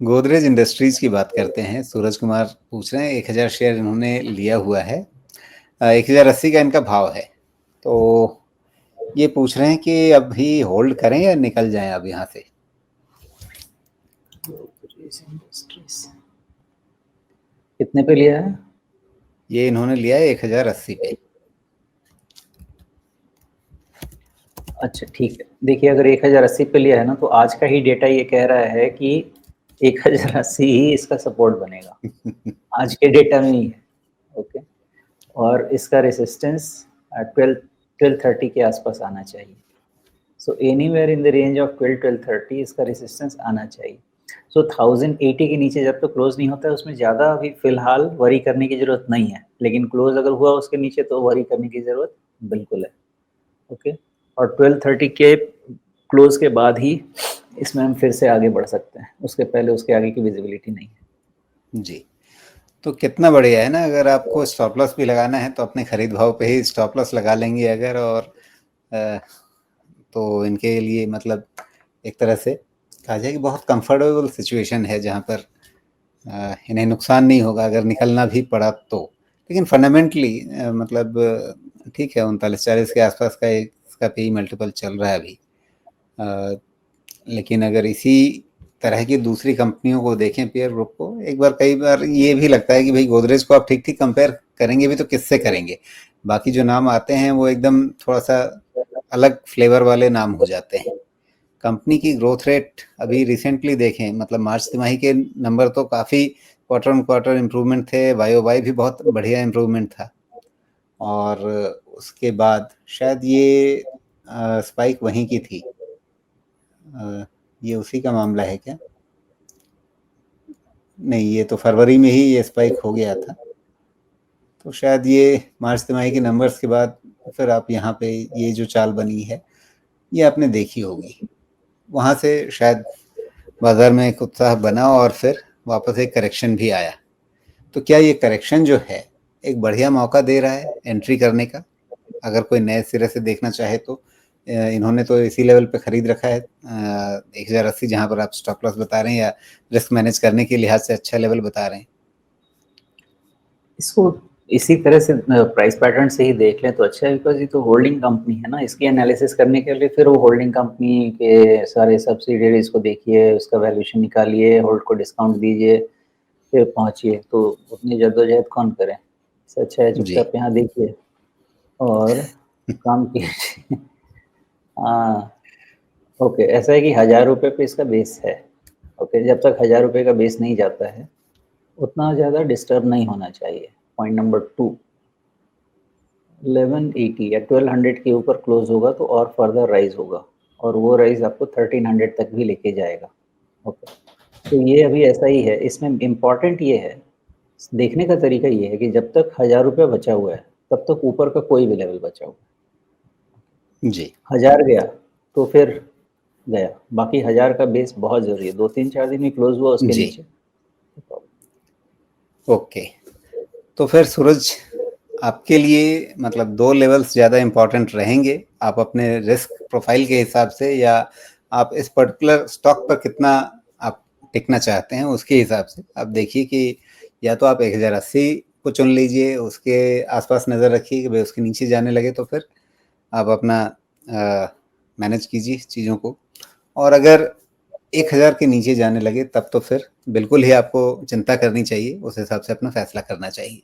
Godrej industries की बात करते हैं। सूरज कुमार पूछ रहे हैं 1000 शेयर इन्होंने लिया हुआ है, 1080 का इनका भाव है। तो ये पूछ रहे हैं कि अभी होल्ड करें या निकल जाएं अब यहाँ से। कितने पे लिया है? ये इन्होंने लिया है 1080 पे। अच्छा ठीक है, देखिए अगर 1080 पे लिया है ना, तो आज का ही डेटा ये कह रहा है कि 1080 ही इसका सपोर्ट बनेगा। आज के डेटा में ही है। ओके, और इसका रेसिस्टेंस 1230 के आसपास आना चाहिए। So anywhere in the range of 1230 इसका रेसिस्टेंस आना चाहिए। सो 1080 के नीचे जब तक क्लोज नहीं होता है, उसमें ज़्यादा अभी फिलहाल वरी करने की ज़रूरत नहीं है, लेकिन क्लोज अगर हुआ उसके नीचे तो वरी करने की ज़रूरत बिल्कुल है। ओके, और 1230 के क्लोज के बाद ही इसमें हम फिर से आगे बढ़ सकते हैं, उसके पहले उसके आगे की विजिबिलिटी नहीं है। जी, तो कितना बढ़िया है ना। अगर आपको स्टॉप लॉस भी लगाना है तो अपने खरीद भाव पे ही स्टॉप लॉस लगा लेंगे अगर, और तो इनके लिए मतलब एक तरह से कहा जाए कि बहुत कंफर्टेबल सिचुएशन है जहाँ पर इन्हें नुकसान नहीं होगा अगर निकलना भी पड़ा तो। लेकिन फंडामेंटली मतलब ठीक है, 39-40 के आसपास का इसका पी मल्टीपल चल रहा है अभी। लेकिन अगर इसी तरह की दूसरी कंपनियों को देखें, पीयर ग्रुप को, एक बार कई बार ये भी लगता है कि भाई गोदरेज को आप ठीक ठीक कंपेयर करेंगे भी तो किससे करेंगे। बाकी जो नाम आते हैं वो एकदम थोड़ा सा अलग फ्लेवर वाले नाम हो जाते हैं। कंपनी की ग्रोथ रेट अभी रिसेंटली देखें, मतलब मार्च तिमाही के नंबर तो काफ़ी क्वार्टर ऑन क्वार्टर इम्प्रूवमेंट थे, वाई भी बहुत बढ़िया इम्प्रूवमेंट था। और उसके बाद शायद ये स्पाइक वहीं की थी। ये उसी का मामला है क्या? नहीं, ये तो फरवरी में ही ये स्पाइक हो गया था। तो शायद ये मार्च तिमाही के नंबर्स के बाद फिर आप यहाँ पे ये जो चाल बनी है ये आपने देखी होगी। वहाँ से शायद बाजार में एक उत्साह बना और फिर वापस एक करेक्शन भी आया। तो क्या ये करेक्शन जो है एक बढ़िया मौका दे रहा है एंट्री करने का, अगर कोई नए सिरे से देखना चाहे तो? इन्होंने तो इसी लेवल पे खरीद रखा है 1080, जहाँ पर आप स्टॉप लॉस बता रहे हैं या रिस्क मैनेज करने के लिहाज से अच्छा लेवल बता रहे हैं। इसको इसी तरह से प्राइस पैटर्न से ही देख लें तो अच्छा है, बिकॉज ये तो होल्डिंग कंपनी है ना। इसकी एनालिसिस करने के लिए फिर वो होल्डिंग कंपनी के सारे सब्सिडियरीज को देखिए, उसका वैल्यूएशन निकालिए, होल्ड को डिस्काउंट दीजिए, फिर पहुंचिए। तो उतनी जद्दोजहद कौन करे? इससे अच्छा है जी। चुपचाप यहाँ देखिए और काम कीजिए। हाँ, ओके, ऐसा है कि 1000 रुपये पे इसका बेस है। ओके, जब तक 1000 रुपये का बेस नहीं जाता है उतना ज़्यादा डिस्टर्ब नहीं होना चाहिए। पॉइंट नंबर 2, 1180 या 1200 के ऊपर क्लोज होगा तो और फर्दर राइज होगा, और वो राइज आपको 1300 तक भी लेके जाएगा। ओके, तो ये अभी ऐसा ही है। इसमें इम्पॉर्टेंट ये है, देखने का तरीका ये है कि जब तक 1000 रुपये बचा हुआ है तब तक ऊपर का कोई भी लेवल बचा हुआ जी। है। 1000 गया तो फिर गया, बाकी 1000 का बेस बहुत ज़रूरी है। 2-3-4 दिन में क्लोज हुआ उसके जी। नीचे। ओके, तो फिर सूरज आपके लिए मतलब दो लेवल्स ज़्यादा इम्पोर्टेंट रहेंगे, आप अपने रिस्क प्रोफाइल के हिसाब से या आप इस पर्टिकुलर स्टॉक पर कितना आप टिकना चाहते हैं उसके हिसाब से। आप देखिए कि या तो आप 1080 को चुन लीजिए, उसके आसपास नज़र रखिए कि भाई उसके नीचे जाने लगे तो फिर आप अपना मैनेज कीजिए चीज़ों को। और अगर 1000 के नीचे जाने लगे तब तो फिर बिल्कुल ही आपको चिंता करनी चाहिए, उस हिसाब से अपना फैसला करना चाहिए।